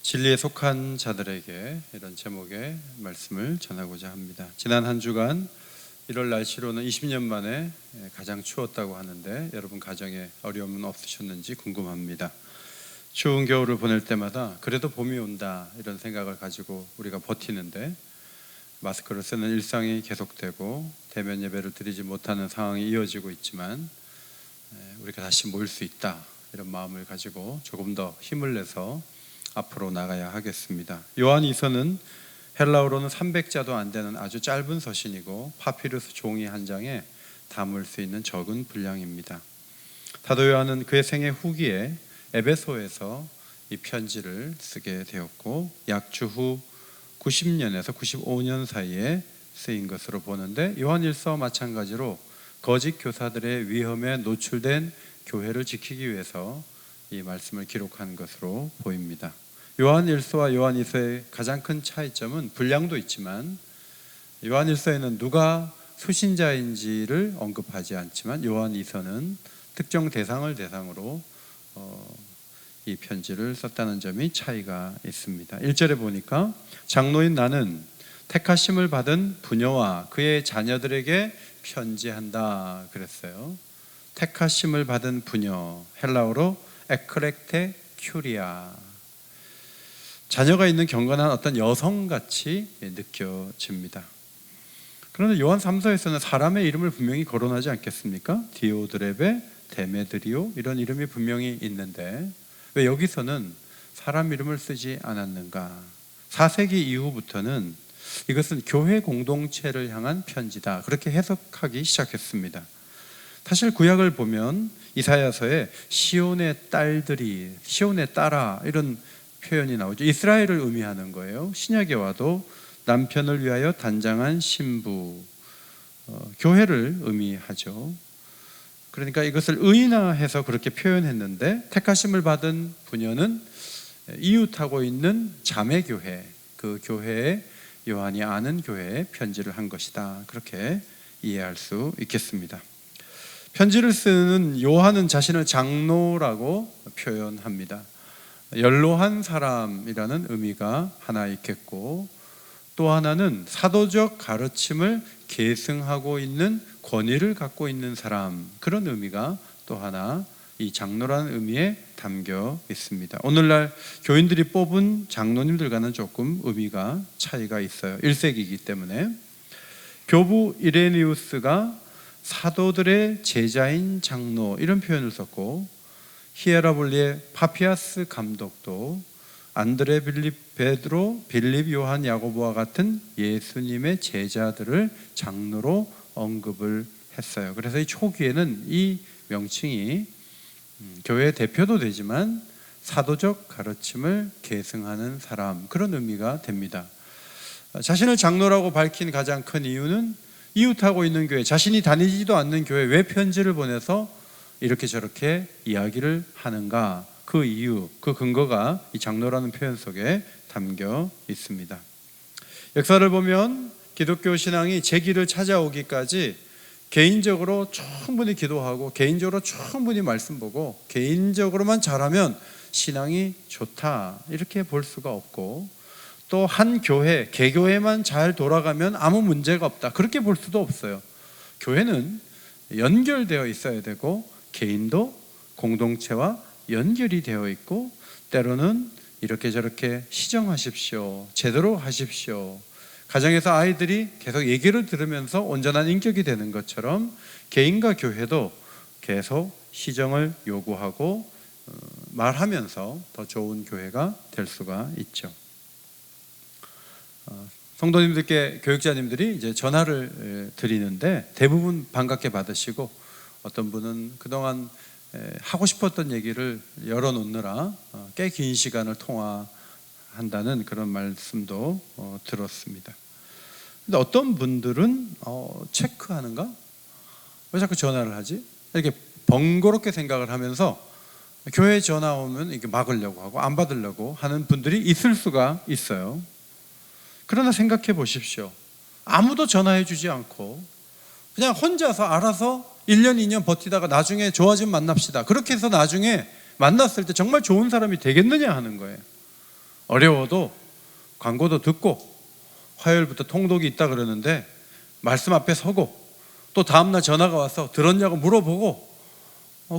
진리에 속한 자들에게 이런 제목의 말씀을 전하고자 합니다. 지난 한 주간 1월 날씨로는 20년 만에 가장 추웠다고 하는데 여러분 가정에 어려움은 없으셨는지 궁금합니다. 추운 겨울을 보낼 때마다 그래도 봄이 온다 이런 생각을 가지고 우리가 버티는데 마스크를 쓰는 일상이 계속되고 대면 예배를 드리지 못하는 상황이 이어지고 있지만 우리가 다시 모일 수 있다 이런 마음을 가지고 조금 더 힘을 내서 앞으로 나가야 하겠습니다. 요한이서는 헬라어로는 300자도 안 되는 아주 짧은 서신이고 파피루스 종이 한 장에 담을 수 있는 적은 분량입니다. 사도 요한은 그의 생애 후기에 에베소에서 이 편지를 쓰게 되었고 약 주후 90년에서 95년 사이에 쓰인 것으로 보는데 요한일서와 마찬가지로 거짓 교사들의 위험에 노출된 교회를 지키기 위해서 이 말씀을 기록한 것으로 보입니다. 요한일서와 요한이서의 가장 큰 차이점은 분량도 있지만 요한일서에는 누가 수신자인지를 언급하지 않지만 요한이서는 특정 대상을 대상으로 이 편지를 썼다는 점이 차이가 있습니다. 1절에 보니까 장로인 나는 택하심을 받은 부녀와 그의 자녀들에게 편지한다 그랬어요. 택하심을 받은 부녀, 헬라어로 에크렉테 큐리아, 자녀가 있는 경건한 어떤 여성같이 느껴집니다. 그런데 요한 3서에서는 사람의 이름을 분명히 거론하지 않겠습니까? 디오드레베, 데메드리오 이런 이름이 분명히 있는데 왜 여기서는 사람 이름을 쓰지 않았는가? 4세기 이후부터는 이것은 교회 공동체를 향한 편지다 그렇게 해석하기 시작했습니다. 사실 구약을 보면 이사야서에 시온의 딸들이, 시온의 딸아 이런 표현이 나오죠. 이스라엘을 의미하는 거예요. 신약에 와도 남편을 위하여 단장한 신부, 교회를 의미하죠. 그러니까 이것을 의인화해서 그렇게 표현했는데 택하심을 받은 부녀는 이웃하고 있는 자매교회, 그 교회에 요한이 아는 교회에 편지를 한 것이다 그렇게 이해할 수 있겠습니다. 편지를 쓰는 요한은 자신을 장로라고 표현합니다. 연로한 사람이라는 의미가 하나 있겠고 또 하나는 사도적 가르침을 계승하고 있는 권위를 갖고 있는 사람 그런 의미가 또 하나 이 장로라는 의미에 담겨 있습니다. 오늘날 교인들이 뽑은 장로님들과는 조금 의미가 차이가 있어요. 1세기이기 때문에 교부 이레니우스가 사도들의 제자인 장로 이런 표현을 썼고 히에라볼리의 파피아스 감독도 안드레, 빌립, 베드로, 빌립, 요한, 야고보와 같은 예수님의 제자들을 장로로 언급을 했어요. 그래서 이 초기에는 이 명칭이 교회의 대표도 되지만 사도적 가르침을 계승하는 사람 그런 의미가 됩니다. 자신을 장로라고 밝힌 가장 큰 이유는 이웃하고 있는 교회, 자신이 다니지도 않는 교회 왜 편지를 보내서 이렇게 저렇게 이야기를 하는가 그 이유, 그 근거가 이 장로라는 표현 속에 담겨 있습니다. 역사를 보면 기독교 신앙이 제 길을 찾아오기까지 개인적으로 충분히 기도하고 개인적으로 충분히 말씀 보고 개인적으로만 잘하면 신앙이 좋다 이렇게 볼 수가 없고 또 한 교회, 개교회만 잘 돌아가면 아무 문제가 없다 그렇게 볼 수도 없어요. 교회는 연결되어 있어야 되고 개인도 공동체와 연결이 되어 있고 때로는 이렇게 저렇게 시정하십시오, 제대로 하십시오. 가정에서 아이들이 계속 얘기를 들으면서 온전한 인격이 되는 것처럼 개인과 교회도 계속 시정을 요구하고 말하면서 더 좋은 교회가 될 수가 있죠. 성도님들께 교육자님들이 이제 전화를 드리는데 대부분 반갑게 받으시고 어떤 분은 그동안 하고 싶었던 얘기를 열어놓느라 꽤 긴 시간을 통화한다는 그런 말씀도 들었습니다. 근데 어떤 분들은 체크하는가? 왜 자꾸 전화를 하지? 이렇게 번거롭게 생각을 하면서 교회 전화 오면 이렇게 막으려고 하고 안 받으려고 하는 분들이 있을 수가 있어요. 그러나 생각해 보십시오. 아무도 전화해 주지 않고 그냥 혼자서 알아서 1년, 2년 버티다가 나중에 좋아지면 만납시다. 그렇게 해서 나중에 만났을 때 정말 좋은 사람이 되겠느냐 하는 거예요. 어려워도 광고도 듣고 화요일부터 통독이 있다 그러는데 말씀 앞에 서고 또 다음날 전화가 와서 들었냐고 물어보고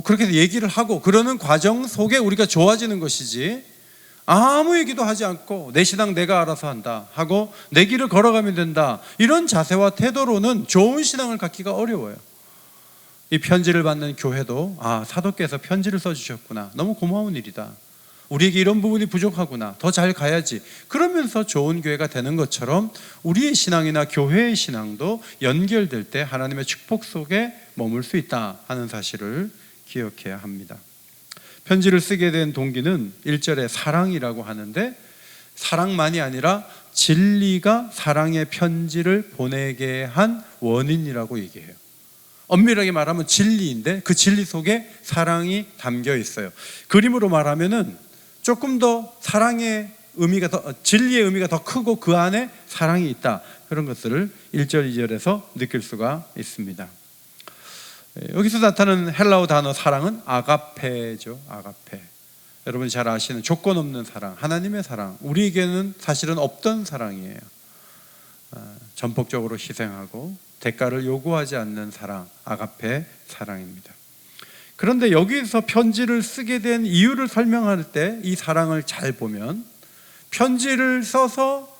그렇게 얘기를 하고 그러는 과정 속에 우리가 좋아지는 것이지, 아무 얘기도 하지 않고 내 신앙 내가 알아서 한다 하고 내 길을 걸어가면 된다, 이런 자세와 태도로는 좋은 신앙을 갖기가 어려워요. 이 편지를 받는 교회도 사도께서 편지를 써주셨구나, 너무 고마운 일이다, 우리에게 이런 부분이 부족하구나, 더 잘 가야지, 그러면서 좋은 교회가 되는 것처럼 우리의 신앙이나 교회의 신앙도 연결될 때 하나님의 축복 속에 머물 수 있다 하는 사실을 기억해야 합니다. 편지를 쓰게 된 동기는 1절에 사랑이라고 하는데, 사랑만이 아니라 진리가 사랑의 편지를 보내게 한 원인이라고 얘기해요. 엄밀하게 말하면 진리인데 그 진리 속에 사랑이 담겨 있어요. 그림으로 말하면은 조금 더 사랑의 의미가 더, 진리의 의미가 더 크고 그 안에 사랑이 있다, 그런 것들을 1절 2절에서 느낄 수가 있습니다. 여기서 나타나는 헬라어 단어 사랑은 아가페죠. 아가페. 여러분이 잘 아시는 조건 없는 사랑, 하나님의 사랑, 우리에게는 사실은 없던 사랑이에요. 전폭적으로 희생하고 대가를 요구하지 않는 사랑, 아가페 사랑입니다. 그런데 여기서 편지를 쓰게 된 이유를 설명할 때 이 사랑을 잘 보면, 편지를 써서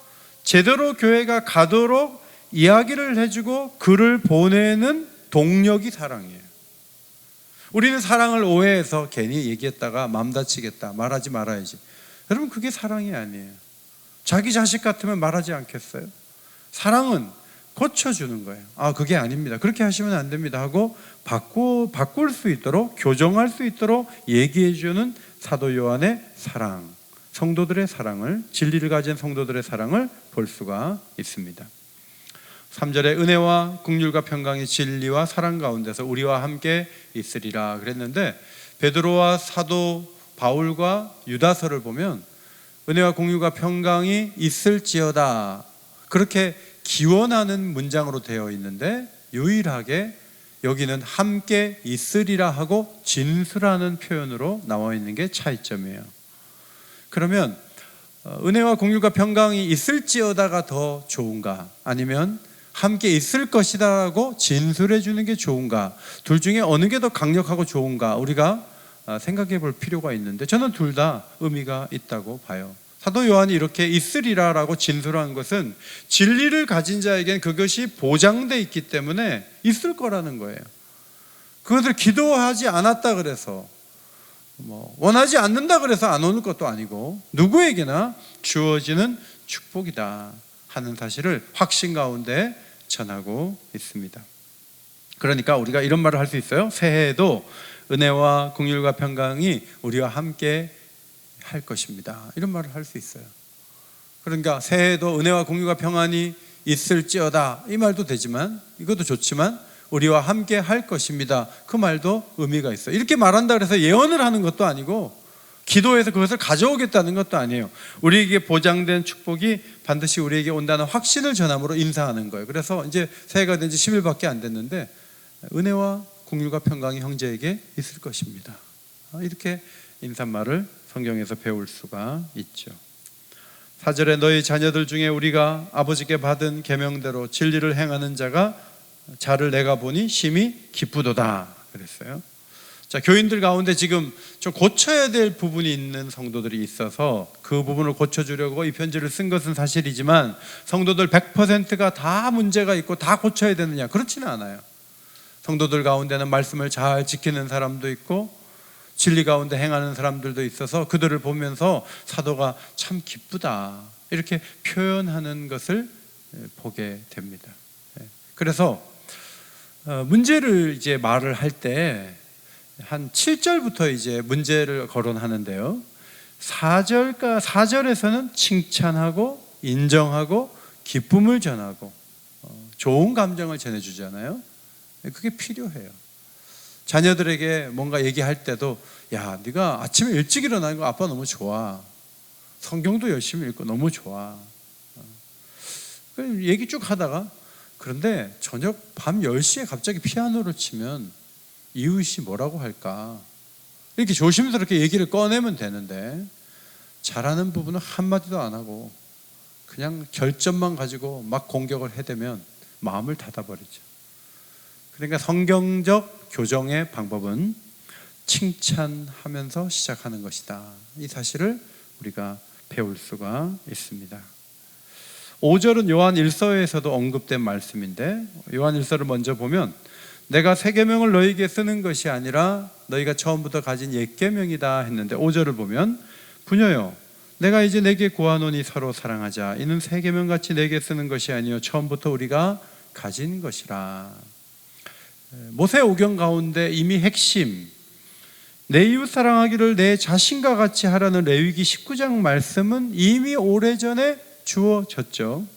제대로 교회가 가도록 이야기를 해주고 글을 보내는 동력이 사랑이에요. 우리는 사랑을 오해해서 괜히 얘기했다가 마음 다치겠다, 말하지 말아야지. 여러분, 그게 사랑이 아니에요. 자기 자식 같으면 말하지 않겠어요? 사랑은 고쳐주는 거예요. 그게 아닙니다, 그렇게 하시면 안 됩니다 하고 바꿀 수 있도록, 교정할 수 있도록 얘기해주는 사도 요한의 사랑, 성도들의 사랑을, 진리를 가진 성도들의 사랑을 볼 수가 있습니다. 3절에 은혜와 긍휼과 평강이 진리와 사랑 가운데서 우리와 함께 있으리라 그랬는데, 베드로와 사도 바울과 유다서를 보면 은혜와 긍휼과 평강이 있을지어다, 그렇게 기원하는 문장으로 되어 있는데, 유일하게 여기는 함께 있으리라 하고 진술하는 표현으로 나와 있는 게 차이점이에요. 그러면 은혜와 긍휼과 평강이 있을지어다가 더 좋은가, 아니면 함께 있을 것이다라고 진술해 주는 게 좋은가, 둘 중에 어느 게 더 강력하고 좋은가, 우리가 생각해 볼 필요가 있는데, 저는 둘 다 의미가 있다고 봐요. 사도 요한이 이렇게 있으리라라고 진술한 것은 진리를 가진 자에겐 그것이 보장돼 있기 때문에 있을 거라는 거예요. 그것을 기도하지 않았다 그래서, 원하지 않는다 그래서 안 오는 것도 아니고, 누구에게나 주어지는 축복이다 하는 사실을 확신 가운데 전하고 있습니다. 그러니까 우리가 이런 말을 할 수 있어요. 새해에도 은혜와 긍휼과 평강이 우리와 함께 할 것입니다, 이런 말을 할 수 있어요. 그러니까 새해에도 은혜와 긍휼과 평안이 있을지어다, 이 말도 되지만, 이것도 좋지만 우리와 함께 할 것입니다, 그 말도 의미가 있어요. 이렇게 말한다 그래서 예언을 하는 것도 아니고 기도해서 그것을 가져오겠다는 것도 아니에요. 우리에게 보장된 축복이 반드시 우리에게 온다는 확신을 전함으로 인사하는 거예요. 그래서 이제 새해가 된 지 10일밖에 안 됐는데 은혜와 긍휼과 평강이 형제에게 있을 것입니다, 이렇게 인사말을 성경에서 배울 수가 있죠. 4절에 너희 자녀들 중에 우리가 아버지께 받은 계명대로 진리를 행하는 자를 내가 보니 심히 기쁘도다 그랬어요. 자, 교인들 가운데 지금 좀 고쳐야 될 부분이 있는 성도들이 있어서 그 부분을 고쳐주려고 이 편지를 쓴 것은 사실이지만, 성도들 100%가 다 문제가 있고 다 고쳐야 되느냐, 그렇지는 않아요. 성도들 가운데는 말씀을 잘 지키는 사람도 있고 진리 가운데 행하는 사람들도 있어서 그들을 보면서 사도가 참 기쁘다, 이렇게 표현하는 것을 보게 됩니다. 그래서 문제를 이제 말을 할 때 한 7절부터 이제 문제를 거론하는데요, 4절에서는 칭찬하고 인정하고 기쁨을 전하고 좋은 감정을 전해주잖아요. 그게 필요해요. 자녀들에게 뭔가 얘기할 때도, 야, 네가 아침에 일찍 일어나는 거 아빠 너무 좋아, 성경도 열심히 읽고 너무 좋아, 얘기 쭉 하다가, 그런데 저녁 밤 10시에 갑자기 피아노를 치면 이웃이 뭐라고 할까, 이렇게 조심스럽게 얘기를 꺼내면 되는데, 잘하는 부분은 한마디도 안 하고 그냥 결점만 가지고 막 공격을 해대면 마음을 닫아버리죠. 그러니까 성경적 교정의 방법은 칭찬하면서 시작하는 것이다. 이 사실을 우리가 배울 수가 있습니다. 5절은 요한 1서에서도 언급된 말씀인데, 요한 1서를 먼저 보면 내가 새 계명을 너희에게 쓰는 것이 아니라 너희가 처음부터 가진 옛 계명이다 했는데, 5절을 보면 부녀여 내가 이제 내게 구하노니 서로 사랑하자. 이는 새 계명같이 내게 쓰는 것이 아니요 처음부터 우리가 가진 것이라. 모세 오경 가운데 이미 핵심, 내 이웃 사랑하기를 내 자신과 같이 하라는 레위기 19장 말씀은 이미 오래전에 주어졌죠.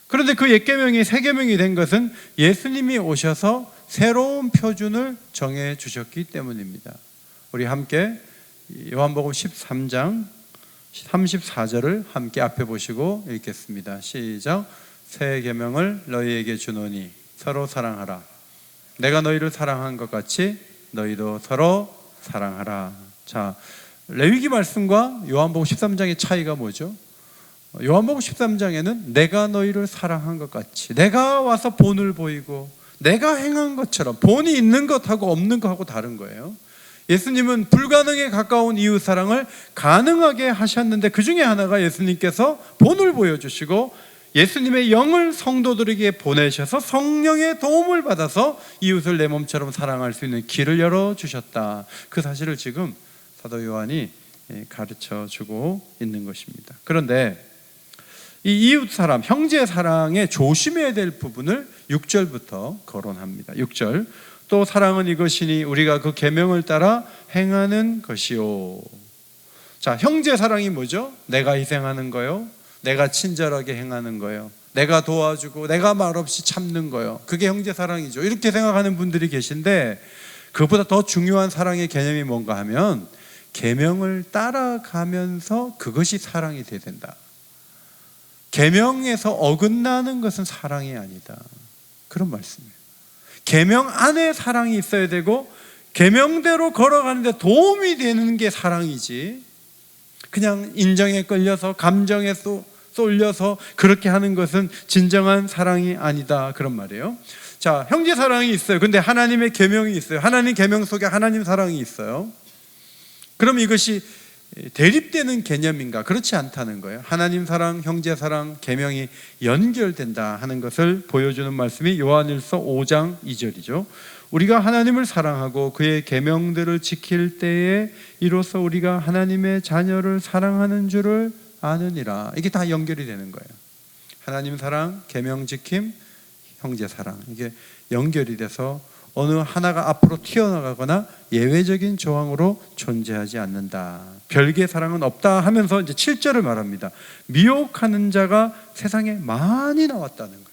그런데 그 옛 계명이 새 계명이 된 것은 예수님이 오셔서 새로운 표준을 정해 주셨기 때문입니다. 우리 함께 요한복음 13장 34절을 함께 앞에 보시고 읽겠습니다. 시작. 새 계명을 너희에게 주노니 서로 사랑하라. 내가 너희를 사랑한 것 같이 너희도 서로 사랑하라. 자, 레위기 말씀과 요한복음 13장의 차이가 뭐죠? 요한복음 13장에는 내가 너희를 사랑한 것 같이, 내가 와서 본을 보이고 내가 행한 것처럼, 본이 있는 것하고 없는 것하고 다른 거예요. 예수님은 불가능에 가까운 이웃 사랑을 가능하게 하셨는데, 그 중에 하나가 예수님께서 본을 보여주시고 예수님의 영을 성도들에게 보내셔서 성령의 도움을 받아서 이웃을 내 몸처럼 사랑할 수 있는 길을 열어주셨다. 그 사실을 지금 사도 요한이 가르쳐 주고 있는 것입니다. 그런데 이 이웃 사람, 형제 사랑에 조심해야 될 부분을 6절부터 거론합니다. 6절. 또 사랑은 이것이니 우리가 그 계명을 따라 행하는 것이요. 자, 형제 사랑이 뭐죠? 내가 희생하는 거요, 내가 친절하게 행하는 거요, 내가 도와주고 내가 말없이 참는 거요. 그게 형제 사랑이죠. 이렇게 생각하는 분들이 계신데, 그보다 더 중요한 사랑의 개념이 뭔가 하면 계명을 따라가면서 그것이 사랑이 돼야 된다. 계명에서 어긋나는 것은 사랑이 아니다. 그런 말씀이에요. 계명 안에 사랑이 있어야 되고 계명대로 걸어가는데 도움이 되는 게 사랑이지, 그냥 인정에 끌려서 감정에 쏠려서 그렇게 하는 것은 진정한 사랑이 아니다, 그런 말이에요. 자, 형제 사랑이 있어요. 근데 하나님의 계명이 있어요. 하나님 계명 속에 하나님 사랑이 있어요. 그럼 이것이 대립되는 개념인가? 그렇지 않다는 거예요. 하나님 사랑, 형제 사랑, 계명이 연결된다 하는 것을 보여주는 말씀이 요한일서 5장 2절이죠. 우리가 하나님을 사랑하고 그의 계명들을 지킬 때에 이로써 우리가 하나님의 자녀를 사랑하는 줄을 아느니라. 이게 다 연결이 되는 거예요. 하나님 사랑, 계명 지킴, 형제 사랑, 이게 연결이 돼서 어느 하나가 앞으로 튀어나가거나 예외적인 조항으로 존재하지 않는다. 별개의 사랑은 없다 하면서 이제 7절을 말합니다. 미혹하는 자가 세상에 많이 나왔다는 거예요.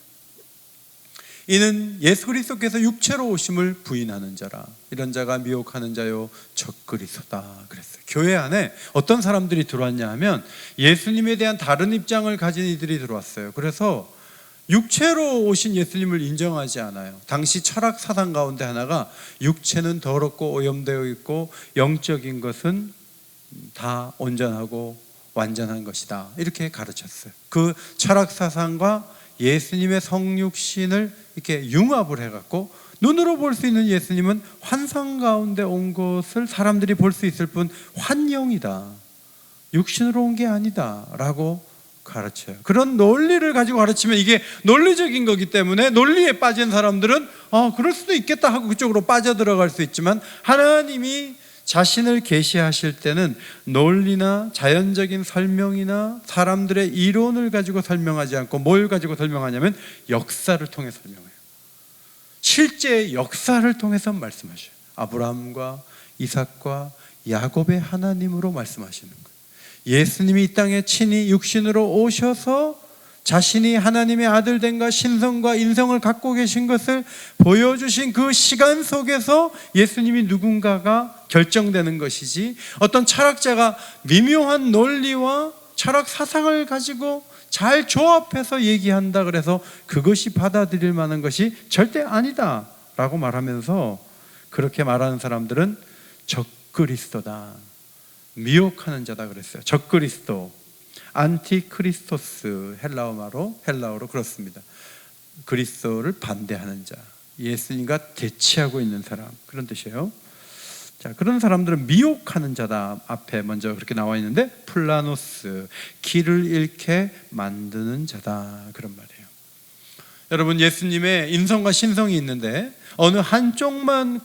이는 예수 그리스도께서 육체로 오심을 부인하는 자라. 이런 자가 미혹하는 자요 적그리스도다 그랬어요. 교회 안에 어떤 사람들이 들어왔냐 하면 예수님에 대한 다른 입장을 가진 이들이 들어왔어요. 그래서 육체로 오신 예수님을 인정하지 않아요. 당시 철학 사상 가운데 하나가 육체는 더럽고 오염되어 있고 영적인 것은 다 온전하고 완전한 것이다, 이렇게 가르쳤어요. 그 철학 사상과 예수님의 성육신을 이렇게 융합을 해갖고 눈으로 볼 수 있는 예수님은 환상 가운데 온 것을 사람들이 볼 수 있을 뿐 환영이다, 육신으로 온 게 아니다 라고 가르쳐요. 그런 논리를 가지고 가르치면 이게 논리적인 거기 때문에 논리에 빠진 사람들은 그럴 수도 있겠다 하고 그쪽으로 빠져들어갈 수 있지만, 하나님이 자신을 계시하실 때는 논리나 자연적인 설명이나 사람들의 이론을 가지고 설명하지 않고 뭘 가지고 설명하냐면 역사를 통해 설명해요. 실제 역사를 통해서 말씀하셔요. 아브라함과 이삭과 야곱의 하나님으로 말씀하시는 거예요. 예수님이 이 땅에 친히 육신으로 오셔서 자신이 하나님의 아들 됨과 신성과 인성을 갖고 계신 것을 보여주신 그 시간 속에서 예수님이 누군가가 결정되는 것이지, 어떤 철학자가 미묘한 논리와 철학 사상을 가지고 잘 조합해서 얘기한다 그래서 그것이 받아들일 만한 것이 절대 아니다 라고 말하면서, 그렇게 말하는 사람들은 적그리스도다, 미혹하는 자다 그랬어요. 적그리스도, 안티크리스토스, 헬라어로 그렇습니다. 그리스도를 반대하는 자, 예수님과 대치하고 있는 사람, 그런 뜻이에요. 자, 그런 사람들은 미혹하는 자다. 앞에 먼저 그렇게 나와 있는데, 플라노스, 길을 잃게 만드는 자다, 그런 말이에요. 여러분, 예수님의 인성과 신성이 있는데 어느 한쪽만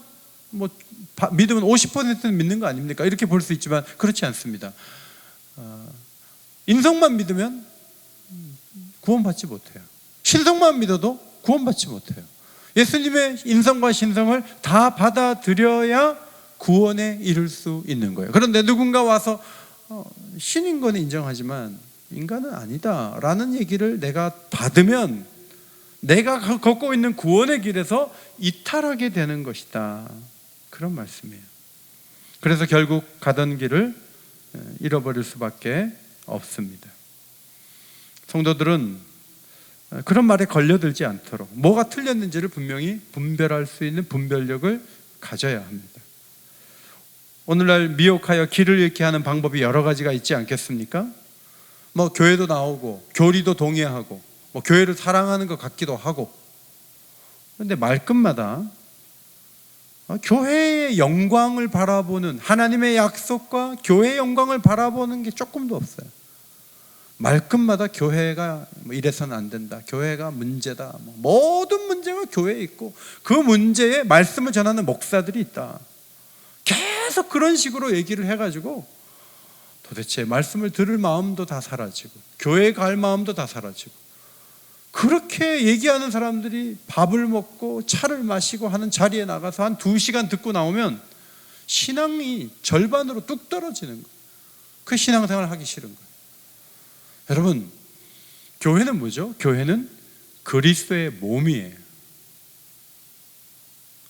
믿으면 50%는 믿는 거 아닙니까? 이렇게 볼 수 있지만 그렇지 않습니다. 인성만 믿으면 구원받지 못해요. 신성만 믿어도 구원받지 못해요. 예수님의 인성과 신성을 다 받아들여야 구원에 이를 수 있는 거예요. 그런데 누군가 와서 신인 건 인정하지만 인간은 아니다 라는 얘기를 내가 받으면 내가 걷고 있는 구원의 길에서 이탈하게 되는 것이다, 그런 말씀이에요. 그래서 결국 가던 길을 잃어버릴 수밖에 없습니다. 성도들은 그런 말에 걸려들지 않도록 뭐가 틀렸는지를 분명히 분별할 수 있는 분별력을 가져야 합니다. 오늘날 미혹하여 길을 잃게 하는 방법이 여러 가지가 있지 않겠습니까? 교회도 나오고 교리도 동의하고 교회를 사랑하는 것 같기도 하고, 그런데 말끝마다 교회의 영광을 바라보는, 하나님의 약속과 교회의 영광을 바라보는 게 조금도 없어요. 말끝마다 교회가 이래서는 안 된다, 교회가 문제다, 모든 문제가 교회에 있고 그 문제에 말씀을 전하는 목사들이 있다, 계속 그런 식으로 얘기를 해가지고 도대체 말씀을 들을 마음도 다 사라지고 교회에 갈 마음도 다 사라지고, 그렇게 얘기하는 사람들이 밥을 먹고 차를 마시고 하는 자리에 나가서 한 2시간 듣고 나오면 신앙이 절반으로 뚝 떨어지는 거예요. 그 신앙생활을 하기 싫은 거예요. 여러분, 교회는 뭐죠? 교회는 그리스도의 몸이에요.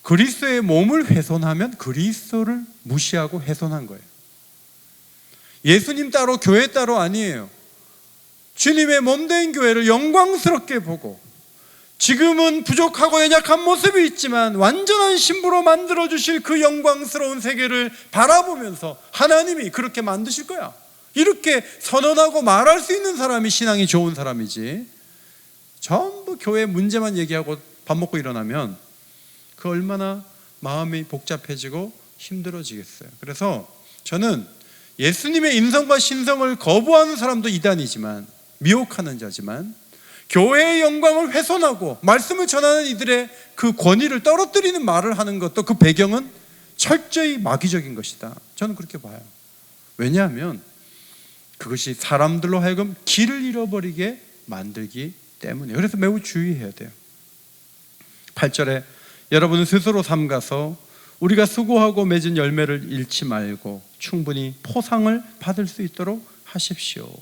그리스도의 몸을 훼손하면 그리스도를 무시하고 훼손한 거예요. 예수님 따로 교회 따로 아니에요. 주님의 몸된 교회를 영광스럽게 보고, 지금은 부족하고 연약한 모습이 있지만 완전한 신부로 만들어주실 그 영광스러운 세계를 바라보면서 하나님이 그렇게 만드실 거야, 이렇게 선언하고 말할 수 있는 사람이 신앙이 좋은 사람이지, 전부 교회 문제만 얘기하고 밥 먹고 일어나면 그 얼마나 마음이 복잡해지고 힘들어지겠어요. 그래서 저는 예수님의 인성과 신성을 거부하는 사람도 이단이지만, 미혹하는 자지만, 교회의 영광을 훼손하고 말씀을 전하는 이들의 그 권위를 떨어뜨리는 말을 하는 것도 그 배경은 철저히 마귀적인 것이다, 저는 그렇게 봐요. 왜냐하면 그것이 사람들로 하여금 길을 잃어버리게 만들기 때문이에요. 그래서 매우 주의해야 돼요. 8절에 여러분은 스스로 삼가서 우리가 수고하고 맺은 열매를 잃지 말고 충분히 포상을 받을 수 있도록 하십시오.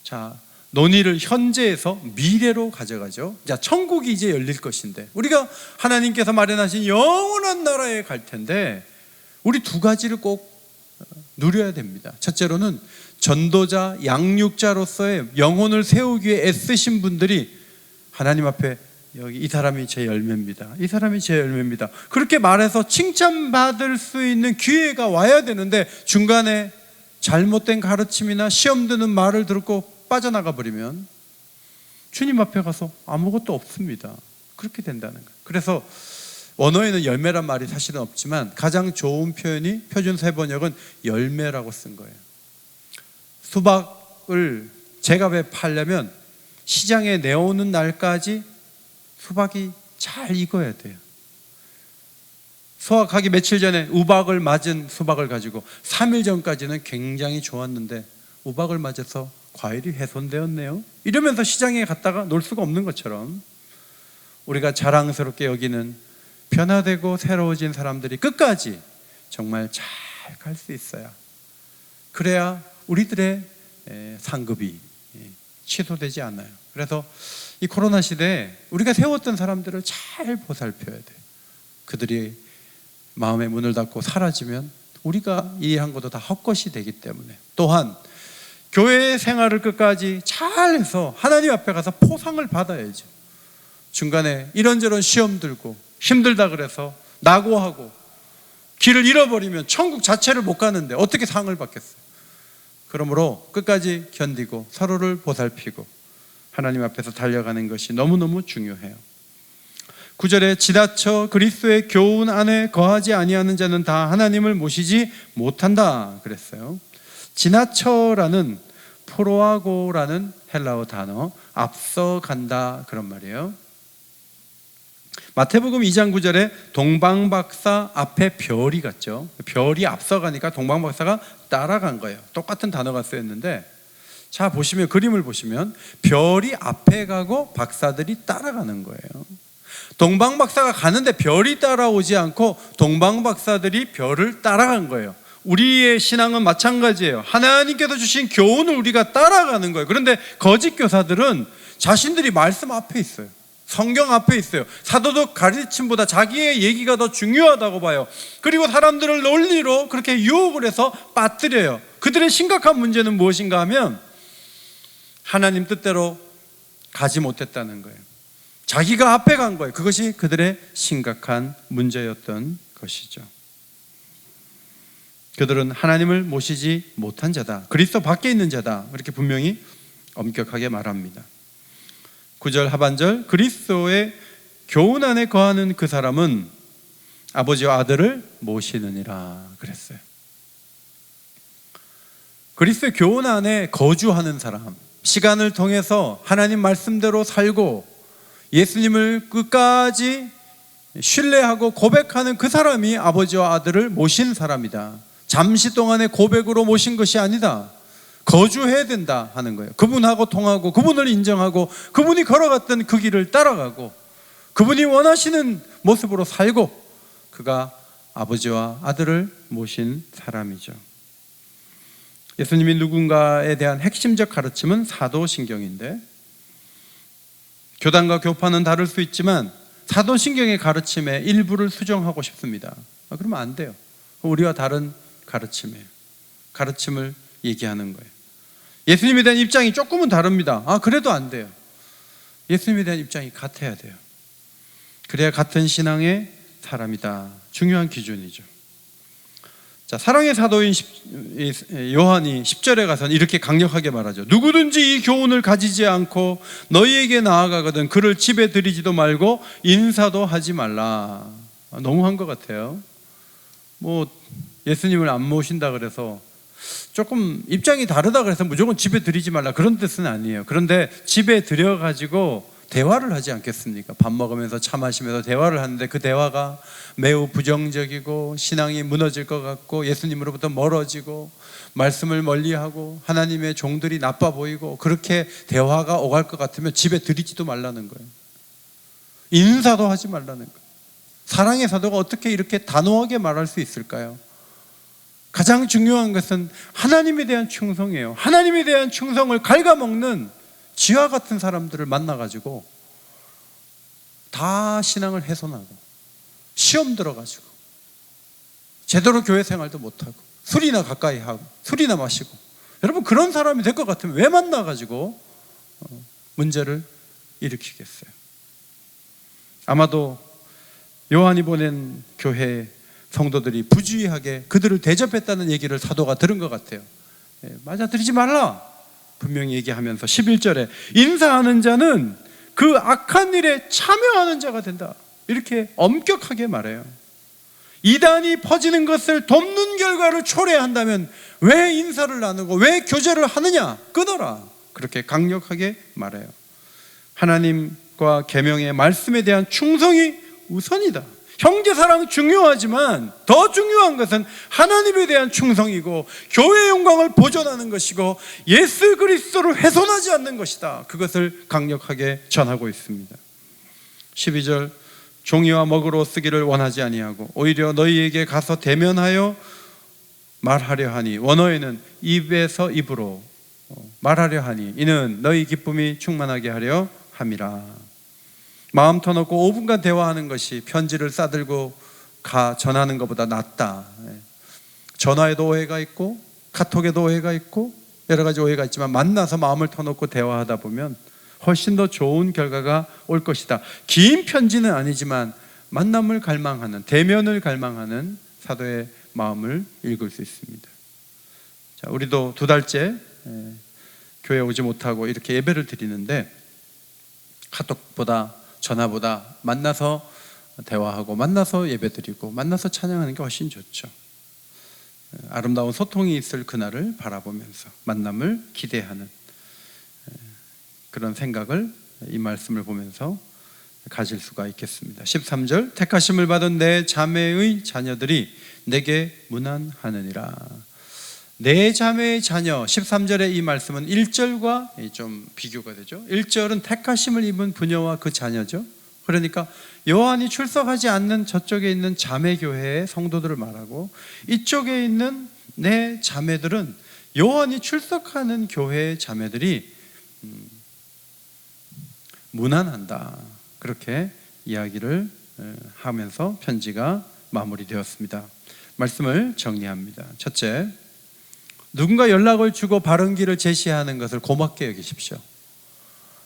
자, 논의를 현재에서 미래로 가져가죠. 자, 천국이 이제 열릴 것인데, 우리가 하나님께서 마련하신 영원한 나라에 갈 텐데 우리 2가지를 꼭 누려야 됩니다. 첫째로는 전도자, 양육자로서의 영혼을 세우기 위해 애쓰신 분들이 하나님 앞에 여기 이 사람이 제 열매입니다, 이 사람이 제 열매입니다, 그렇게 말해서 칭찬받을 수 있는 기회가 와야 되는데 중간에 잘못된 가르침이나 시험 드는 말을 듣고 빠져나가 버리면 주님 앞에 가서 아무것도 없습니다. 그렇게 된다는 거예요. 그래서 원어에는 열매란 말이 사실은 없지만 가장 좋은 표현이 표준 세번역은 열매라고 쓴 거예요. 수박을 제값에 팔려면 시장에 내오는 날까지 수박이 잘 익어야 돼요. 수확하기 며칠 전에 우박을 맞은 수박을 가지고 3일 전까지는 굉장히 좋았는데 우박을 맞아서 과일이 훼손되었네요, 이러면서 시장에 갔다가 놀 수가 없는 것처럼, 우리가 자랑스럽게 여기는 변화되고 새로워진 사람들이 끝까지 정말 잘 갈 수 있어야, 그래야 우리들의 상급이 취소되지 않아요. 그래서 이 코로나 시대에 우리가 세웠던 사람들을 잘 보살펴야 돼요. 그들이 마음의 문을 닫고 사라지면 우리가 일한 것도 다 헛것이 되기 때문에, 또한 교회 생활을 끝까지 잘해서 하나님 앞에 가서 포상을 받아야죠. 중간에 이런저런 시험 들고 힘들다 그래서 낙오하고 길을 잃어버리면 천국 자체를 못 가는데 어떻게 상을 받겠어요? 그러므로 끝까지 견디고 서로를 보살피고 하나님 앞에서 달려가는 것이 너무너무 중요해요. 9절에 지나쳐 그리스도의 교훈 안에 거하지 아니하는 자는 다 하나님을 모시지 못한다 그랬어요. 지나쳐라는 프로아고라는 헬라어 단어, 앞서간다 그런 말이에요. 마태복음 2장 9절에 동방박사 앞에 별이 갔죠. 별이 앞서가니까 동방박사가 따라간 거예요. 똑같은 단어가 쓰였는데, 자 보시면, 그림을 보시면 별이 앞에 가고 박사들이 따라가는 거예요. 동방박사가 가는데 별이 따라오지 않고 동방박사들이 별을 따라간 거예요. 우리의 신앙은 마찬가지예요. 하나님께서 주신 교훈을 우리가 따라가는 거예요. 그런데 거짓 교사들은 자신들이 말씀 앞에 있어요. 성경 앞에 있어요. 사도적 가르침보다 자기의 얘기가 더 중요하다고 봐요. 그리고 사람들을 논리로 그렇게 유혹을 해서 빠뜨려요. 그들의 심각한 문제는 무엇인가 하면 하나님 뜻대로 가지 못했다는 거예요. 자기가 앞에 간 거예요. 그것이 그들의 심각한 문제였던 것이죠. 그들은 하나님을 모시지 못한 자다, 그리스도 밖에 있는 자다, 이렇게 분명히 엄격하게 말합니다. 9절 하반절, 그리스도의 교훈 안에 거하는 그 사람은 아버지와 아들을 모시느니라 그랬어요. 그리스도의 교훈 안에 거주하는 사람, 시간을 통해서 하나님 말씀대로 살고 예수님을 끝까지 신뢰하고 고백하는 그 사람이 아버지와 아들을 모신 사람이다. 잠시 동안의 고백으로 모신 것이 아니다. 거주해야 된다 하는 거예요. 그분하고 통하고 그분을 인정하고 그분이 걸어갔던 그 길을 따라가고 그분이 원하시는 모습으로 살고, 그가 아버지와 아들을 모신 사람이죠. 예수님이 누군가에 대한 핵심적 가르침은 사도신경인데, 교단과 교파는 다를 수 있지만 사도신경의 가르침의 일부를 수정하고 싶습니다. 그러면 안 돼요. 우리와 다른 가르침이에요. 가르침을 얘기하는 거예요. 예수님에 대한 입장이 조금은 다릅니다. 그래도 안 돼요. 예수님에 대한 입장이 같아야 돼요. 그래야 같은 신앙의 사람이다. 중요한 기준이죠. 자, 사랑의 사도인 요한이 10절에 가서는 이렇게 강력하게 말하죠. 누구든지 이 교훈을 가지지 않고 너희에게 나아가거든 그를 집에 들이지도 말고 인사도 하지 말라. 너무한 것 같아요. 예수님을 안 모신다 그래서 조금 입장이 다르다 그래서 무조건 집에 들이지 말라, 그런 뜻은 아니에요. 그런데 집에 들여가지고 대화를 하지 않겠습니까? 밥 먹으면서 차 마시면서 대화를 하는데 그 대화가 매우 부정적이고 신앙이 무너질 것 같고 예수님으로부터 멀어지고 말씀을 멀리하고 하나님의 종들이 나빠 보이고 그렇게 대화가 오갈 것 같으면 집에 들이지도 말라는 거예요. 인사도 하지 말라는 거예요. 사랑의 사도가 어떻게 이렇게 단호하게 말할 수 있을까요? 가장 중요한 것은 하나님에 대한 충성이에요. 하나님에 대한 충성을 갉아먹는 지와 같은 사람들을 만나가지고 다 신앙을 훼손하고 시험 들어가지고 제대로 교회 생활도 못하고 술이나 가까이 하고 술이나 마시고, 여러분 그런 사람이 될 것 같으면 왜 만나가지고 문제를 일으키겠어요? 아마도 요한이 보낸 교회 성도들이 부주의하게 그들을 대접했다는 얘기를 사도가 들은 것 같아요. 맞아들이지 말라 분명히 얘기하면서 11절에 인사하는 자는 그 악한 일에 참여하는 자가 된다, 이렇게 엄격하게 말해요. 이단이 퍼지는 것을 돕는 결과를 초래한다면 왜 인사를 나누고 왜 교제를 하느냐, 끊어라, 그렇게 강력하게 말해요. 하나님과 계명의 말씀에 대한 충성이 우선이다. 형제사랑 중요하지만 더 중요한 것은 하나님에 대한 충성이고 교회의 영광을 보존하는 것이고 예수 그리스도를 훼손하지 않는 것이다. 그것을 강력하게 전하고 있습니다. 12절, 종이와 먹으로 쓰기를 원하지 아니하고 오히려 너희에게 가서 대면하여 말하려 하니, 원어에는 입에서 입으로 말하려 하니 이는 너희 기쁨이 충만하게 하려 함이라. 마음 터놓고 5분간 대화하는 것이 편지를 싸들고 전하는 것보다 낫다. 전화에도 오해가 있고 카톡에도 오해가 있고 여러 가지 오해가 있지만 만나서 마음을 터놓고 대화하다 보면 훨씬 더 좋은 결과가 올 것이다. 긴 편지는 아니지만 만남을 갈망하는, 대면을 갈망하는 사도의 마음을 읽을 수 있습니다. 자, 우리도 2달째 교회 오지 못하고 이렇게 예배를 드리는데 카톡보다 전화보다 만나서 대화하고 만나서 예배드리고 만나서 찬양하는 게 훨씬 좋죠. 아름다운 소통이 있을 그날을 바라보면서 만남을 기대하는 그런 생각을 이 말씀을 보면서 가질 수가 있겠습니다. 13절, 택하심을 받은 내 자매의 자녀들이 내게 문안하느니라. 내 자매의 자녀, 13절의 이 말씀은 1절과 좀 비교가 되죠. 1절은 택하심을 입은 부녀와 그 자녀죠. 그러니까 요한이 출석하지 않는 저쪽에 있는 자매교회의 성도들을 말하고, 이쪽에 있는 내 자매들은 요한이 출석하는 교회의 자매들이 문안한다, 그렇게 이야기를 하면서 편지가 마무리되었습니다. 말씀을 정리합니다. 첫째, 누군가 연락을 주고 바른 길을 제시하는 것을 고맙게 여기십시오.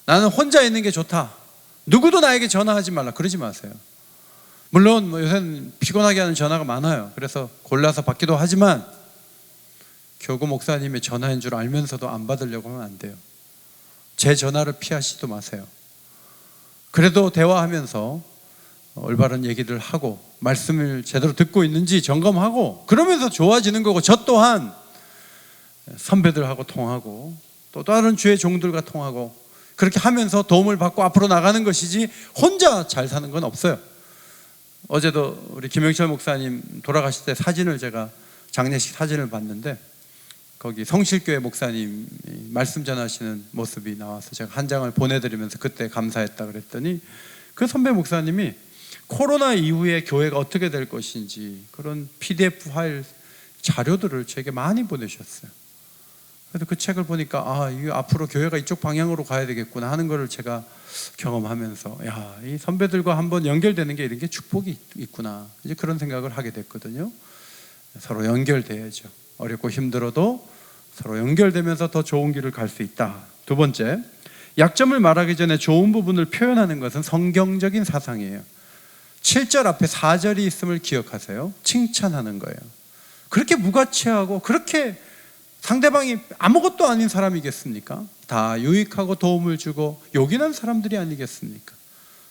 나는 혼자 있는 게 좋다, 누구도 나에게 전화하지 말라, 그러지 마세요. 물론 요새는 피곤하게 하는 전화가 많아요. 그래서 골라서 받기도 하지만 교구 목사님의 전화인 줄 알면서도 안 받으려고 하면 안 돼요. 제 전화를 피하시도 마세요. 그래도 대화하면서 올바른 얘기를 하고 말씀을 제대로 듣고 있는지 점검하고, 그러면서 좋아지는 거고, 저 또한 선배들하고 통하고 또 다른 주의 종들과 통하고 그렇게 하면서 도움을 받고 앞으로 나가는 것이지 혼자 잘 사는 건 없어요. 어제도 우리 김영철 목사님 돌아가실 때 사진을, 제가 장례식 사진을 봤는데 거기 성실교회 목사님 말씀 전하시는 모습이 나와서 제가 한 장을 보내드리면서 그때 감사했다 그랬더니, 그 선배 목사님이 코로나 이후에 교회가 어떻게 될 것인지 그런 PDF 파일 자료들을 제게 많이 보내주셨어요. 그래서 그 책을 보니까 이게 앞으로 교회가 이쪽 방향으로 가야 되겠구나 하는 것을 제가 경험하면서, 이 선배들과 한번 연결되는 게 이런 게 축복이 있구나, 이제 그런 생각을 하게 됐거든요. 서로 연결돼야죠. 어렵고 힘들어도 서로 연결되면서 더 좋은 길을 갈 수 있다. 두 번째, 약점을 말하기 전에 좋은 부분을 표현하는 것은 성경적인 사상이에요. 7절 앞에 4절이 있음을 기억하세요. 칭찬하는 거예요. 그렇게 무가치하고 그렇게 상대방이 아무것도 아닌 사람이겠습니까? 다 유익하고 도움을 주고 요긴한 사람들이 아니겠습니까?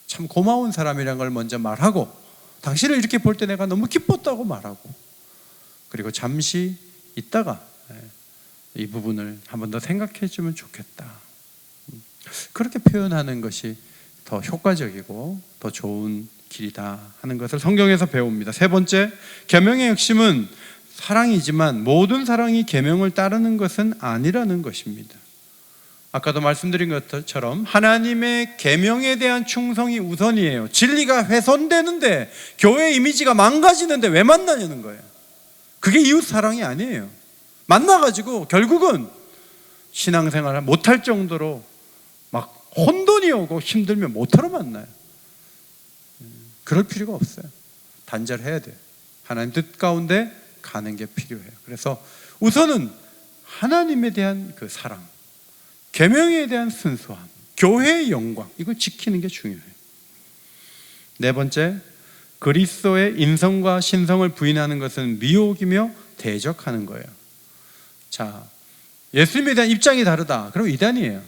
참 고마운 사람이란 걸 먼저 말하고, 당신을 이렇게 볼 때 내가 너무 기뻤다고 말하고, 그리고 잠시 있다가 이 부분을 한 번 더 생각해 주면 좋겠다, 그렇게 표현하는 것이 더 효과적이고 더 좋은 길이다 하는 것을 성경에서 배웁니다. 세 번째, 계명의 핵심은 사랑이지만 모든 사랑이 계명을 따르는 것은 아니라는 것입니다. 아까도 말씀드린 것처럼 하나님의 계명에 대한 충성이 우선이에요. 진리가 훼손되는데, 교회 이미지가 망가지는데 왜 만나냐는 거예요. 그게 이웃 사랑이 아니에요. 만나가지고 결국은 신앙생활을 못할 정도로 막 혼돈이 오고 힘들면 못하러 만나요. 그럴 필요가 없어요. 단절해야 돼요. 하나님 뜻 가운데 가는 게 필요해요. 그래서 우선은 하나님에 대한 그 사랑, 계명에 대한 순수함, 교회의 영광, 이걸 지키는 게 중요해요. 네 번째, 그리스도의 인성과 신성을 부인하는 것은 미혹이며 대적하는 거예요. 자, 예수님에 대한 입장이 다르다, 그럼 이단이에요.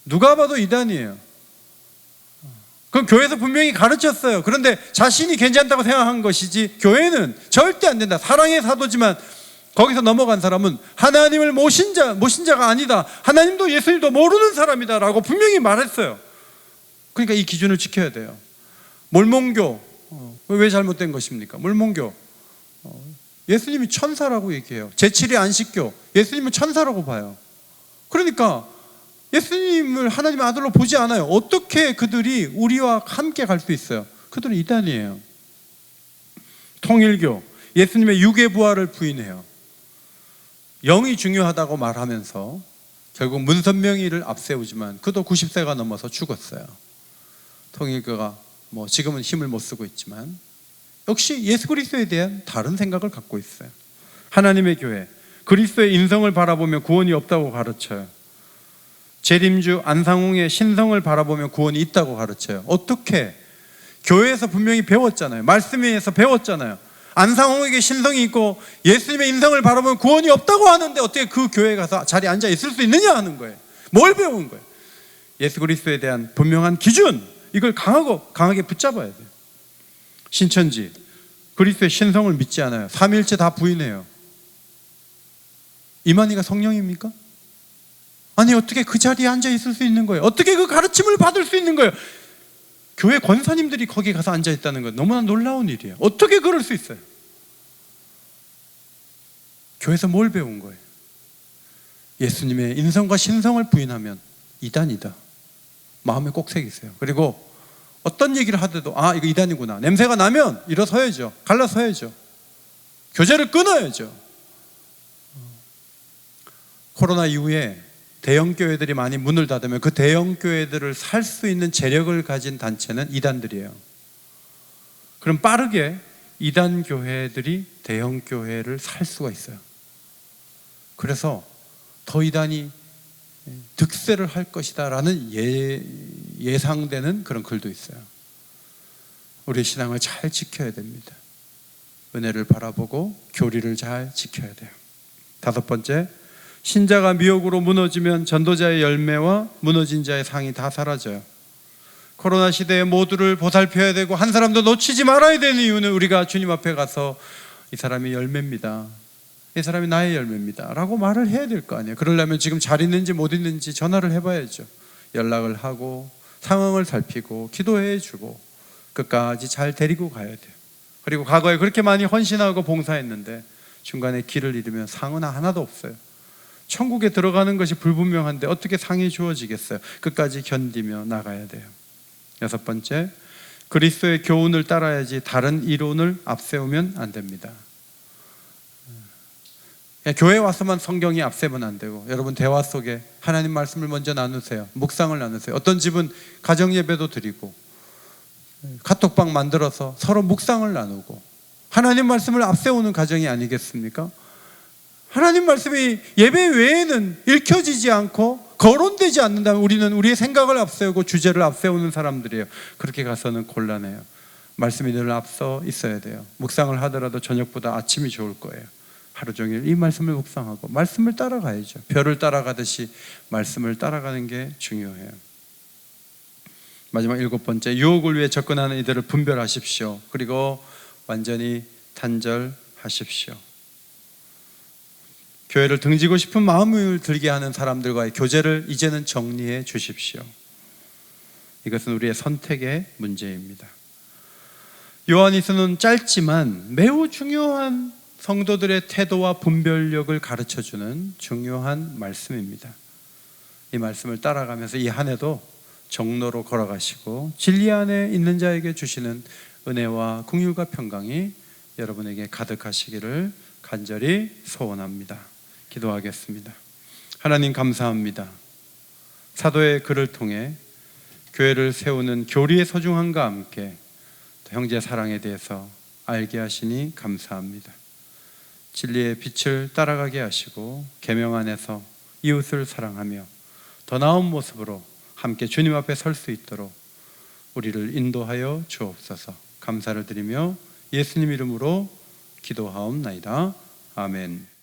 누가 봐도 이단이에요. 그럼 교회에서 분명히 가르쳤어요. 그런데 자신이 괜찮다고 생각한 것이지, 교회는 절대 안 된다. 사랑의 사도지만 거기서 넘어간 사람은 하나님을 모신 자가 아니다, 하나님도 예수님도 모르는 사람이다 라고 분명히 말했어요. 그러니까 이 기준을 지켜야 돼요. 몰몬교, 왜 잘못된 것입니까? 몰몬교, 예수님이 천사라고 얘기해요. 제7의 안식교, 예수님은 천사라고 봐요. 그러니까 예수님을 하나님의 아들로 보지 않아요. 어떻게 그들이 우리와 함께 갈 수 있어요? 그들은 이단이에요. 통일교, 예수님의 육의 부활을 부인해요. 영이 중요하다고 말하면서 결국 문선명이를 앞세우지만 그도 90세가 넘어서 죽었어요. 통일교가 지금은 힘을 못 쓰고 있지만 역시 예수 그리스도에 대한 다른 생각을 갖고 있어요. 하나님의 교회, 그리스도의 인성을 바라보면 구원이 없다고 가르쳐요. 재림주 안상홍의 신성을 바라보면 구원이 있다고 가르쳐요. 어떻게? 교회에서 분명히 배웠잖아요. 말씀에서 배웠잖아요. 안상홍에게 신성이 있고 예수님의 인성을 바라보면 구원이 없다고 하는데 어떻게 그 교회에 가서 자리에 앉아 있을 수 있느냐 하는 거예요. 뭘 배운 거예요? 예수 그리스도에 대한 분명한 기준, 이걸 강하게 붙잡아야 돼요. 신천지 그리스도의 신성을 믿지 않아요. 삼위일체 다 부인해요. 이만희가 성령입니까? 아니 어떻게 그 자리에 앉아 있을 수 있는 거예요? 어떻게 그 가르침을 받을 수 있는 거예요? 교회 권사님들이 거기 가서 앉아 있다는 건 너무나 놀라운 일이에요. 어떻게 그럴 수 있어요? 교회에서 뭘 배운 거예요? 예수님의 인성과 신성을 부인하면 이단이다. 마음에 꼭 새기세요. 그리고 어떤 얘기를 하더라도 이거 이단이구나. 냄새가 나면 일어서야죠. 갈라서야죠. 교제를 끊어야죠. 코로나 이후에 대형 교회들이 많이 문을 닫으면 그 대형 교회들을 살 수 있는 재력을 가진 단체는 이단들이에요. 그럼 빠르게 이단 교회들이 대형 교회를 살 수가 있어요. 그래서 더 이단이 득세를 할 것이다 라는 예상되는 그런 글도 있어요. 우리의 신앙을 잘 지켜야 됩니다. 은혜를 바라보고 교리를 잘 지켜야 돼요. 다섯 번째, 신자가 미혹으로 무너지면 전도자의 열매와 무너진 자의 상이 다 사라져요. 코로나 시대에 모두를 보살펴야 되고 한 사람도 놓치지 말아야 되는 이유는 우리가 주님 앞에 가서 이 사람이 열매입니다, 이 사람이 나의 열매입니다 라고 말을 해야 될 거 아니에요. 그러려면 지금 잘 있는지 못 있는지 전화를 해봐야죠. 연락을 하고 상황을 살피고 기도해 주고 끝까지 잘 데리고 가야 돼요. 그리고 과거에 그렇게 많이 헌신하고 봉사했는데 중간에 길을 잃으면 상은 하나도 없어요. 천국에 들어가는 것이 불분명한데 어떻게 상이 주어지겠어요? 끝까지 견디며 나가야 돼요. 여섯 번째, 그리스도의 교훈을 따라야지 다른 이론을 앞세우면 안 됩니다. 교회 와서만 성경이 앞세우면 안 되고, 여러분 대화 속에 하나님 말씀을 먼저 나누세요. 묵상을 나누세요. 어떤 집은 가정 예배도 드리고 카톡방 만들어서 서로 묵상을 나누고 하나님 말씀을 앞세우는 가정이 아니겠습니까? 하나님 말씀이 예배 외에는 읽혀지지 않고 거론되지 않는다면 우리는 우리의 생각을 앞세우고 주제를 앞세우는 사람들이에요. 그렇게 가서는 곤란해요. 말씀이 늘 앞서 있어야 돼요. 묵상을 하더라도 저녁보다 아침이 좋을 거예요. 하루 종일 이 말씀을 묵상하고 말씀을 따라가야죠. 별을 따라가듯이 말씀을 따라가는 게 중요해요. 마지막 일곱 번째, 유혹을 위해 접근하는 이들을 분별하십시오. 그리고 완전히 단절하십시오. 교회를 등지고 싶은 마음을 들게 하는 사람들과의 교제를 이제는 정리해 주십시오. 이것은 우리의 선택의 문제입니다. 요한일서는 짧지만 매우 중요한 성도들의 태도와 분별력을 가르쳐주는 중요한 말씀입니다. 이 말씀을 따라가면서 이 한 해도 정로로 걸어가시고 진리 안에 있는 자에게 주시는 은혜와 긍휼과 평강이 여러분에게 가득하시기를 간절히 소원합니다. 기도하겠습니다. 하나님 감사합니다. 사도의 글을 통해 교회를 세우는 교리의 소중함과 함께 형제 사랑에 대해서 알게 하시니 감사합니다. 진리의 빛을 따라가게 하시고 계명 안에서 이웃을 사랑하며 더 나은 모습으로 함께 주님 앞에 설 수 있도록 우리를 인도하여 주옵소서. 감사를 드리며 예수님 이름으로 기도하옵나이다. 아멘.